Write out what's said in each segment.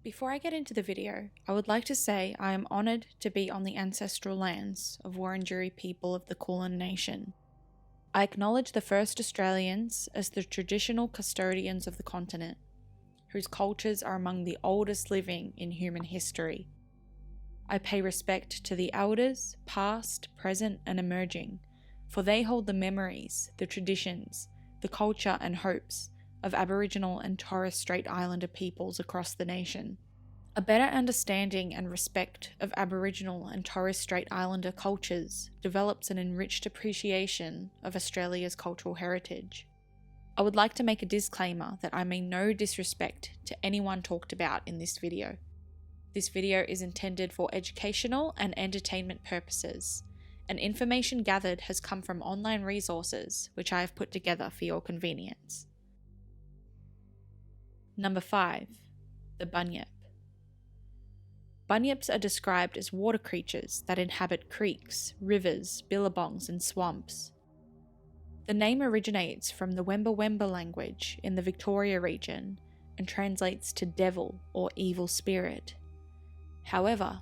Before I get into the video, I would like to say I am honoured to be on the ancestral lands of Wurundjeri people of the Kulin Nation. I acknowledge the first Australians as the traditional custodians of the continent, whose cultures are among the oldest living in human history. I pay respect to the elders, past, present and emerging, for they hold the memories, the traditions, the culture and hopes of Aboriginal and Torres Strait Islander peoples across the nation. A better understanding and respect of Aboriginal and Torres Strait Islander cultures develops an enriched appreciation of Australia's cultural heritage. I would like to make a disclaimer that I mean no disrespect to anyone talked about in this video. This video is intended for educational and entertainment purposes, and information gathered has come from online resources which I have put together for your convenience. Number 5. The Bunyip. Bunyips are described as water creatures that inhabit creeks, rivers, billabongs and swamps. The name originates from the Wemba Wemba language in the Victoria region and translates to devil or evil spirit. However,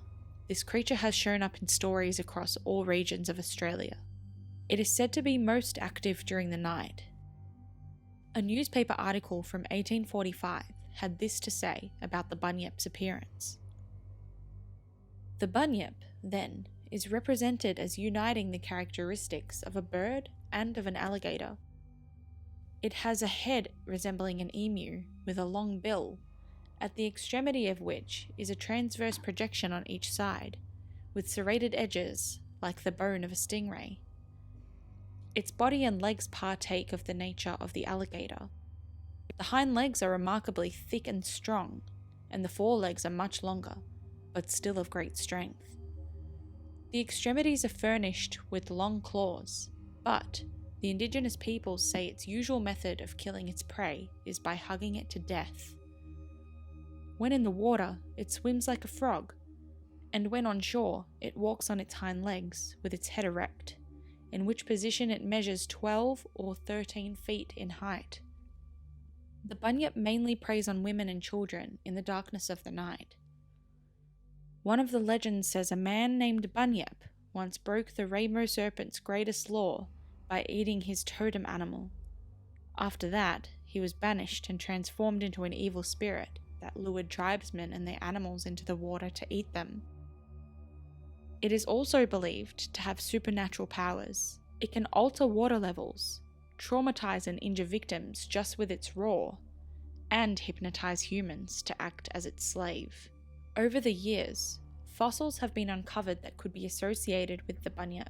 this creature has shown up in stories across all regions of Australia. It is said to be most active during the night. A newspaper article from 1845 had this to say about the Bunyip's appearance. The Bunyip, then, is represented as uniting the characteristics of a bird and of an alligator. It has a head resembling an emu with a long bill, at the extremity of which is a transverse projection on each side, with serrated edges like the bone of a stingray. Its body and legs partake of the nature of the alligator. The hind legs are remarkably thick and strong, and the forelegs are much longer, but still of great strength. The extremities are furnished with long claws, but the indigenous peoples say its usual method of killing its prey is by hugging it to death. When in the water, it swims like a frog, and when on shore, it walks on its hind legs with its head erect, in which position it measures 12 or 13 feet in height. The Bunyip mainly preys on women and children in the darkness of the night. One of the legends says a man named Bunyip once broke the rainbow serpent's greatest law by eating his totem animal. After that, he was banished and transformed into an evil spirit that lured tribesmen and their animals into the water to eat them. It is also believed to have supernatural powers. It can alter water levels, traumatize and injure victims just with its roar, and hypnotize humans to act as its slave. Over the years, fossils have been uncovered that could be associated with the Bunyip.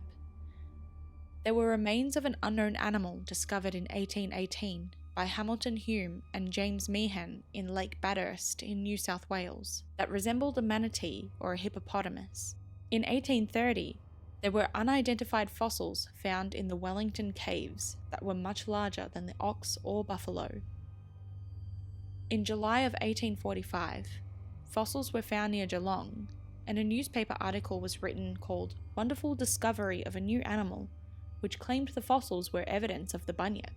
There were remains of an unknown animal discovered in 1818 by Hamilton Hume and James Meehan in Lake Bathurst in New South Wales that resembled a manatee or a hippopotamus. In 1830, there were unidentified fossils found in the Wellington Caves that were much larger than the ox or buffalo. In July of 1845, fossils were found near Geelong, and a newspaper article was written called "Wonderful Discovery of a New Animal," which claimed the fossils were evidence of the Bunyip.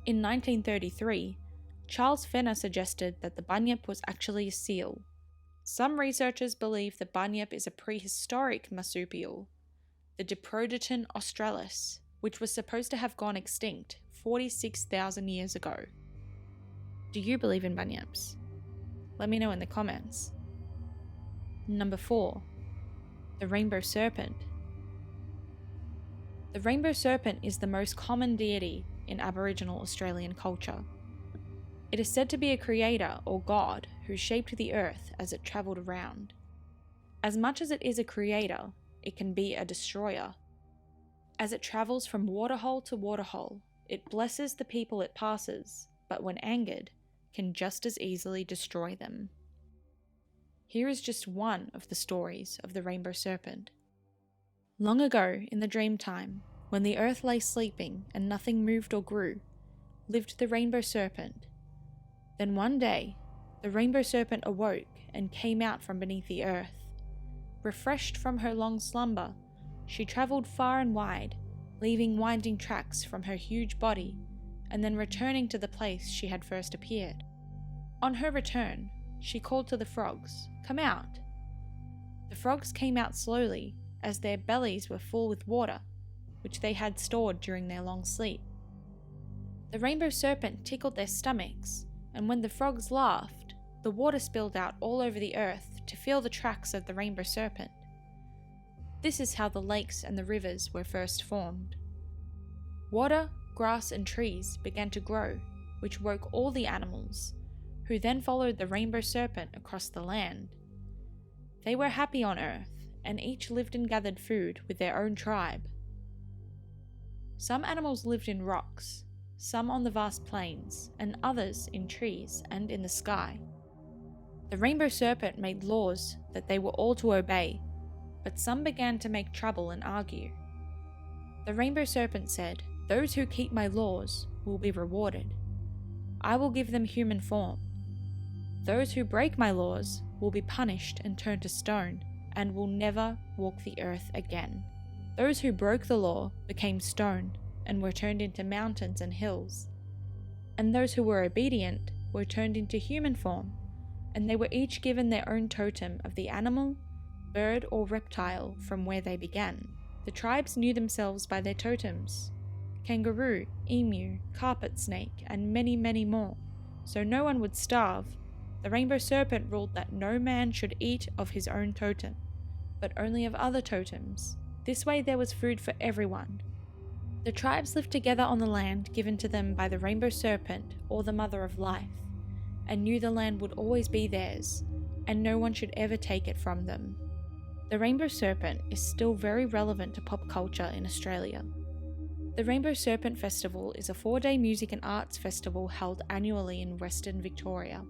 In 1933, Charles Fenner suggested that the Bunyip was actually a seal. Some researchers believe the Bunyip is a prehistoric marsupial, the Diprotodon australis, which was supposed to have gone extinct 46,000 years ago. Do you believe in Bunyips? Let me know in the comments. Number 4. The Rainbow Serpent. The Rainbow Serpent is the most common deity in Aboriginal Australian culture. It is said to be a creator or god who shaped the earth as it travelled around. As much as it is a creator, it can be a destroyer. As it travels from waterhole to waterhole, it blesses the people it passes, but when angered, can just as easily destroy them. Here is just one of the stories of the Rainbow Serpent. Long ago, in the Dreamtime, when the earth lay sleeping and nothing moved or grew, lived the Rainbow Serpent. Then one day, the Rainbow Serpent awoke and came out from beneath the earth. Refreshed from her long slumber, she travelled far and wide, leaving winding tracks from her huge body, and then returning to the place she had first appeared. On her return, she called to the frogs, "Come out." The frogs came out slowly, as their bellies were full with water, which they had stored during their long sleep. The rainbow serpent tickled their stomachs, and when the frogs laughed, the water spilled out all over the earth to fill the tracks of the rainbow serpent. This is how the lakes and the rivers were first formed. Water, grass, and trees began to grow, which woke all the animals, who then followed the rainbow serpent across the land. They were happy on earth, and each lived and gathered food with their own tribe. Some animals lived in rocks, some on the vast plains, and others in trees and in the sky. The rainbow serpent made laws that they were all to obey, but some began to make trouble and argue. The rainbow serpent said, "Those who keep my laws will be rewarded. I will give them human form. Those who break my laws will be punished and turned to stone, and will never walk the earth again." Those who broke the law became stone and were turned into mountains and hills. And those who were obedient were turned into human form, and they were each given their own totem of the animal, bird, or reptile from where they began. The tribes knew themselves by their totems: kangaroo, emu, carpet snake, and many, many more. So no one would starve. The rainbow serpent ruled that no man should eat of his own totem, but only of other totems. This way there was food for everyone. The tribes lived together on the land given to them by the rainbow serpent, or the mother of life, and knew the land would always be theirs, and no one should ever take it from them. The rainbow serpent is still very relevant to pop culture in Australia. The Rainbow Serpent Festival is a 4-day music and arts festival held annually in Western Victoria.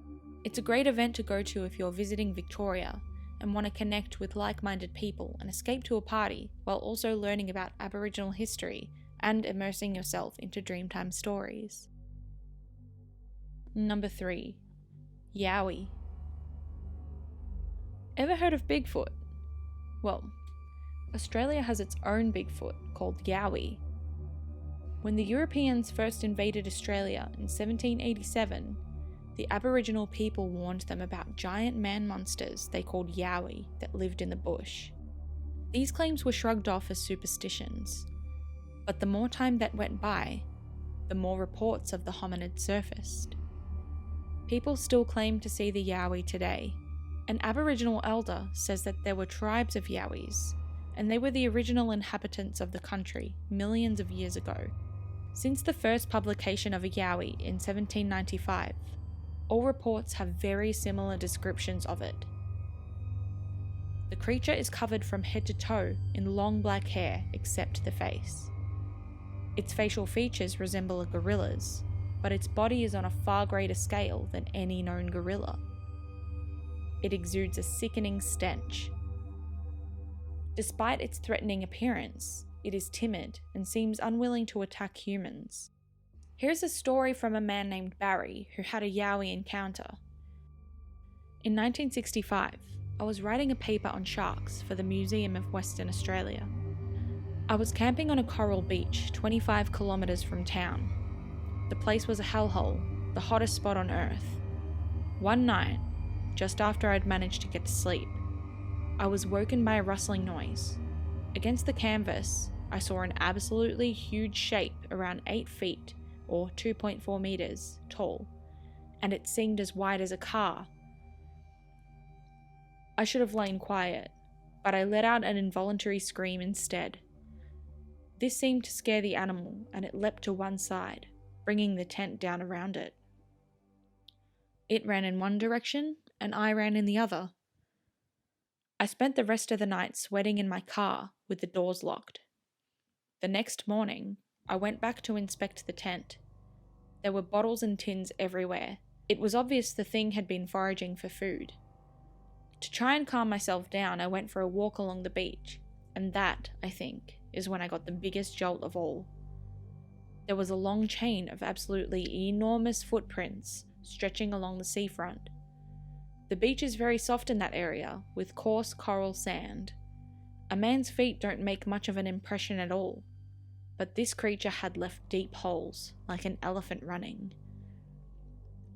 It's a great event to go to if you're visiting Victoria and want to connect with like-minded people and escape to a party while also learning about Aboriginal history and immersing yourself into Dreamtime stories. Number 3. Yowie. Ever heard of Bigfoot? Well, Australia has its own Bigfoot called Yowie. When the Europeans first invaded Australia in 1787, the Aboriginal people warned them about giant man monsters they called Yowie that lived in the bush. These claims were shrugged off as superstitions, but the more time that went by, the more reports of the hominid surfaced. People still claim to see the Yowie today. An Aboriginal elder says that there were tribes of Yowies, and they were the original inhabitants of the country millions of years ago. Since the first publication of a Yowie in 1795, all reports have very similar descriptions of it. The creature is covered from head to toe in long black hair except the face. Its facial features resemble a gorilla's, but its body is on a far greater scale than any known gorilla. It exudes a sickening stench. Despite its threatening appearance, it is timid and seems unwilling to attack humans. Here's a story from a man named Barry who had a Yowie encounter. In 1965, I was writing a paper on sharks for the Museum of Western Australia. I was camping on a coral beach 25 kilometres from town. The place was a hellhole, the hottest spot on Earth. One night, just after I'd managed to get to sleep, I was woken by a rustling noise. Against the canvas, I saw an absolutely huge shape around 8 feet, or 2.4 meters, tall, and it seemed as wide as a car. I should have lain quiet, but I let out an involuntary scream instead. This seemed to scare the animal, and it leapt to one side, bringing the tent down around it. It ran in one direction, and I ran in the other. I spent the rest of the night sweating in my car with the doors locked. The next morning, I went back to inspect the tent. There were bottles and tins everywhere. It was obvious the thing had been foraging for food. To try and calm myself down, I went for a walk along the beach, and that, I think, is when I got the biggest jolt of all. There was a long chain of absolutely enormous footprints stretching along the seafront. The beach is very soft in that area, with coarse coral sand. A man's feet don't make much of an impression at all, but this creature had left deep holes, like an elephant running.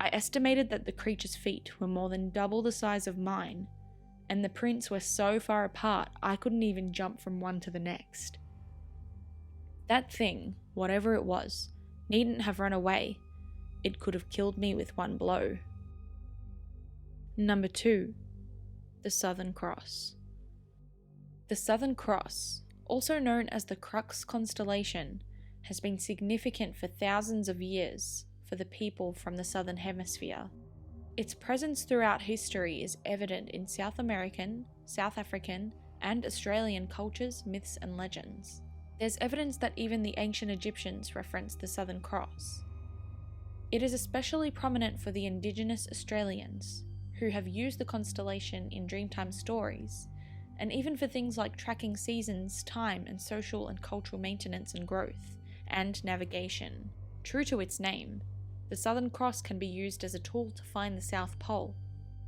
I estimated that the creature's feet were more than double the size of mine, and the prints were so far apart I couldn't even jump from one to the next. That thing, whatever it was, needn't have run away. It could have killed me with one blow. Number 2. The Southern Cross. The Southern Cross, also known as the Crux constellation, has been significant for thousands of years for the people from the Southern Hemisphere. Its presence throughout history is evident in South American, South African, and Australian cultures, myths, and legends. There's evidence that even the ancient Egyptians referenced the Southern Cross. It is especially prominent for the Indigenous Australians, who have used the constellation in Dreamtime stories, and even for things like tracking seasons, time, and social and cultural maintenance and growth, and navigation. True to its name, the Southern Cross can be used as a tool to find the South Pole.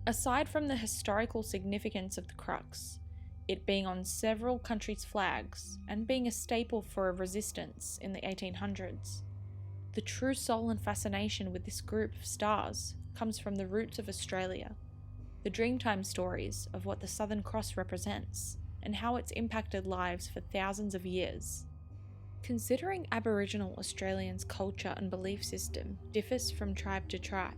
Aside from the historical significance of the Crux, it being on several countries' flags and being a staple for a resistance in the 1800s, the true soul and fascination with this group of stars comes from the roots of Australia, the Dreamtime stories of what the Southern Cross represents and how it's impacted lives for thousands of years. Considering Aboriginal Australians' culture and belief system differs from tribe to tribe,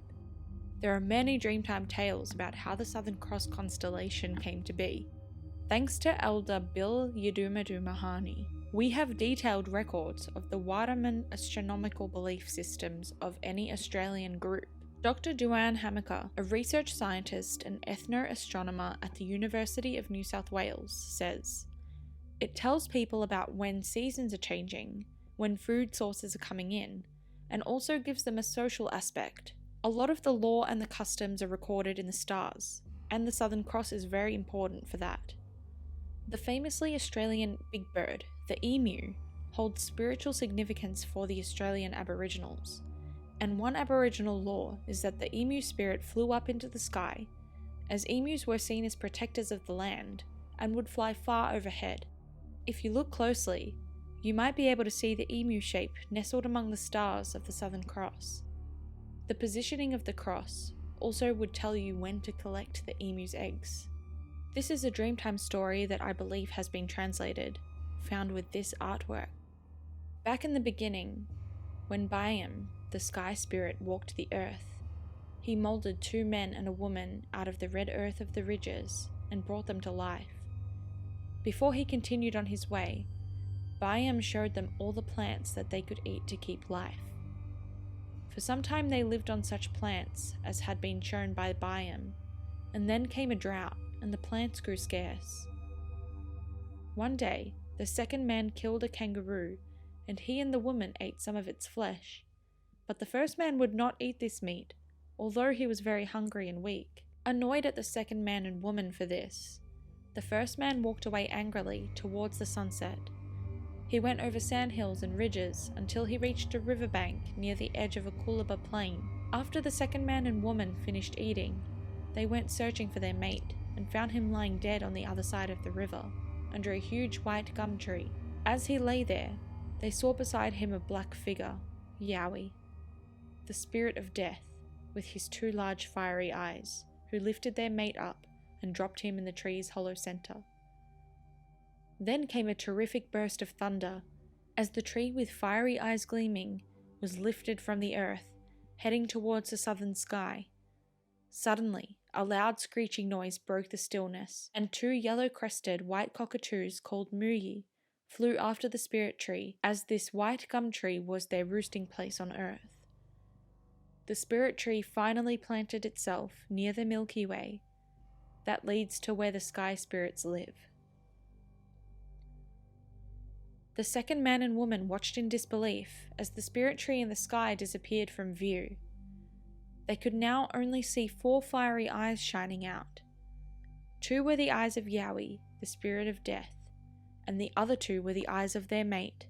there are many Dreamtime tales about how the Southern Cross constellation came to be. Thanks to Elder Bill Yadumadumahani, we have detailed records of the Waraman astronomical belief systems of any Australian group. Dr. Duane Hamaker, a research scientist and ethno-astronomer at the University of New South Wales, says, "It tells people about when seasons are changing, when food sources are coming in, and also gives them a social aspect. A lot of the law and the customs are recorded in the stars, and the Southern Cross is very important for that." The famously Australian big bird, the emu, holds spiritual significance for the Australian Aboriginals, and one Aboriginal law is that the emu spirit flew up into the sky, as emus were seen as protectors of the land and would fly far overhead. If you look closely, you might be able to see the emu shape nestled among the stars of the Southern Cross. The positioning of the cross also would tell you when to collect the emu's eggs. This is a Dreamtime story that I believe has been translated, found with this artwork. Back in the beginning, when Bunyip, the sky spirit, walked the earth, he moulded 2 men and a woman out of the red earth of the ridges and brought them to life. Before he continued on his way, Bunyip showed them all the plants that they could eat to keep life. For some time they lived on such plants as had been shown by Bunyip, and then came a drought and the plants grew scarce. One day, the second man killed a kangaroo, and he and the woman ate some of its flesh. But the first man would not eat this meat, although he was very hungry and weak. Annoyed at the second man and woman for this, the first man walked away angrily towards the sunset. He went over sandhills and ridges until he reached a riverbank near the edge of a Coolabah plain. After the second man and woman finished eating, they went searching for their mate and found him lying dead on the other side of the river, under a huge white gum tree. As he lay there, they saw beside him a black figure, Yowie, the spirit of death, with his 2 large fiery eyes, who lifted their mate up and dropped him in the tree's hollow center. Then came a terrific burst of thunder, as the tree with fiery eyes gleaming was lifted from the earth, heading towards the southern sky. Suddenly, a loud screeching noise broke the stillness, and 2 yellow-crested white cockatoos called Mooyi flew after the spirit tree, as this white gum tree was their roosting place on earth. The spirit tree finally planted itself near the Milky Way that leads to where the sky spirits live. The second man and woman watched in disbelief as the spirit tree in the sky disappeared from view. They could now only see 4 fiery eyes shining out. 2 were the eyes of Yowie, the spirit of death, and the other 2 were the eyes of their mate,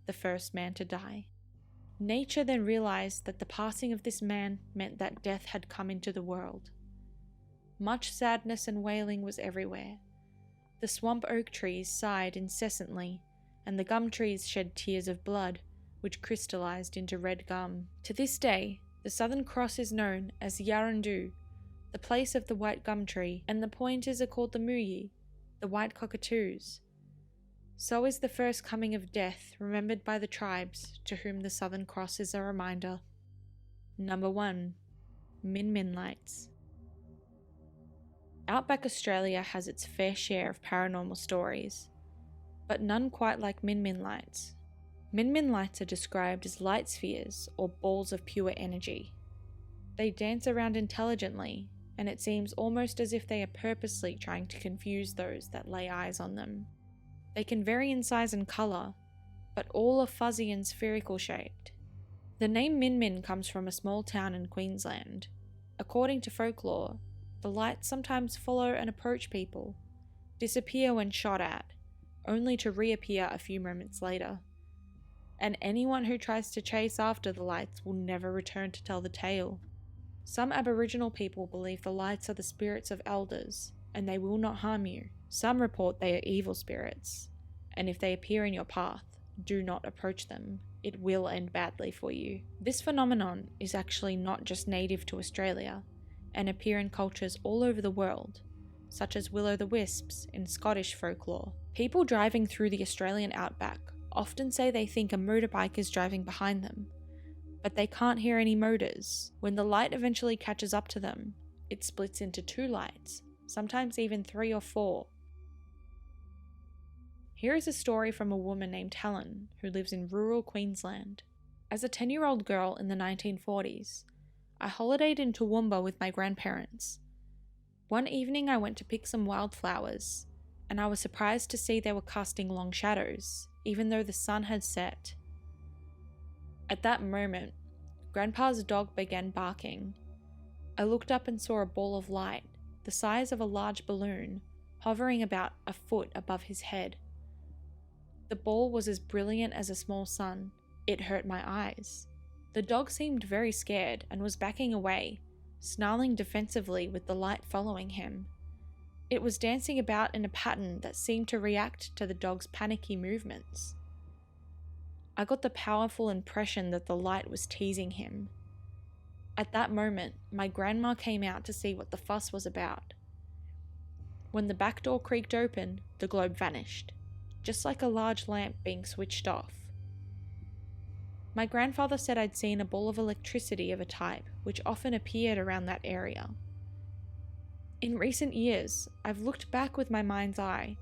the first man to die. Nature then realized that the passing of this man meant that death had come into the world. Much sadness and wailing was everywhere. The swamp oak trees sighed incessantly, and the gum trees shed tears of blood, which crystallized into red gum. To this day, The Southern Cross is known as Yarrandu, the place of the white gum tree, and the pointers are called the Muyi, the white cockatoos. So is the first coming of death remembered by the tribes to whom the Southern Cross is a reminder. Number 1. Min Min Lights. Outback Australia has its fair share of paranormal stories, but none quite like Min Min Lights. Min Min Lights are described as light spheres or balls of pure energy. They dance around intelligently, and it seems almost as if they are purposely trying to confuse those that lay eyes on them. They can vary in size and colour, but all are fuzzy and spherical shaped. The name Min Min comes from a small town in Queensland. According to folklore, the lights sometimes follow and approach people, disappear when shot at, only to reappear a few moments later. And anyone who tries to chase after the lights will never return to tell the tale. Some Aboriginal people believe the lights are the spirits of elders, and they will not harm you. Some report they are evil spirits, and if they appear in your path, do not approach them. It will end badly for you. This phenomenon is actually not just native to Australia, and appear in cultures all over the world, such as will-o'-the-wisps in Scottish folklore. People driving through the Australian outback often say they think a motorbike is driving behind them, but they can't hear any motors. When the light eventually catches up to them, it splits into 2 lights, sometimes even 3 or 4. Here is a story from a woman named Helen who lives in rural Queensland. As a 10-year-old girl in the 1940s, I holidayed in Toowoomba with my grandparents. One evening I went to pick some wildflowers, and I was surprised to see they were casting long shadows, even though the sun had set. At that moment, Grandpa's dog began barking. I looked up and saw a ball of light, the size of a large balloon, hovering about a foot above his head. The ball was as brilliant as a small sun. It hurt my eyes. The dog seemed very scared and was backing away, snarling defensively with the light following him. It was dancing about in a pattern that seemed to react to the dog's panicky movements. I got the powerful impression that the light was teasing him. At that moment, my grandma came out to see what the fuss was about. When the back door creaked open, the globe vanished, just like a large lamp being switched off. My grandfather said I'd seen a ball of electricity of a type which often appeared around that area. In recent years, I've looked back with my mind's eye,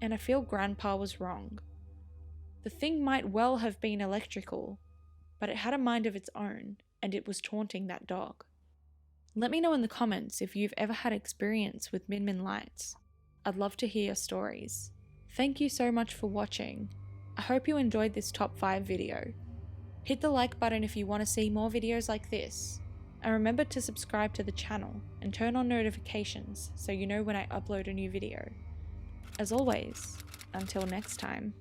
and I feel Grandpa was wrong. The thing might well have been electrical, but it had a mind of its own, and it was taunting that dog. Let me know in the comments if you've ever had experience with Min Min Lights. I'd love to hear your stories. Thank you so much for watching. I hope you enjoyed this top 5 video. Hit the like button if you want to see more videos like this, and remember to subscribe to the channel and turn on notifications so you know when I upload a new video. As always, until next time.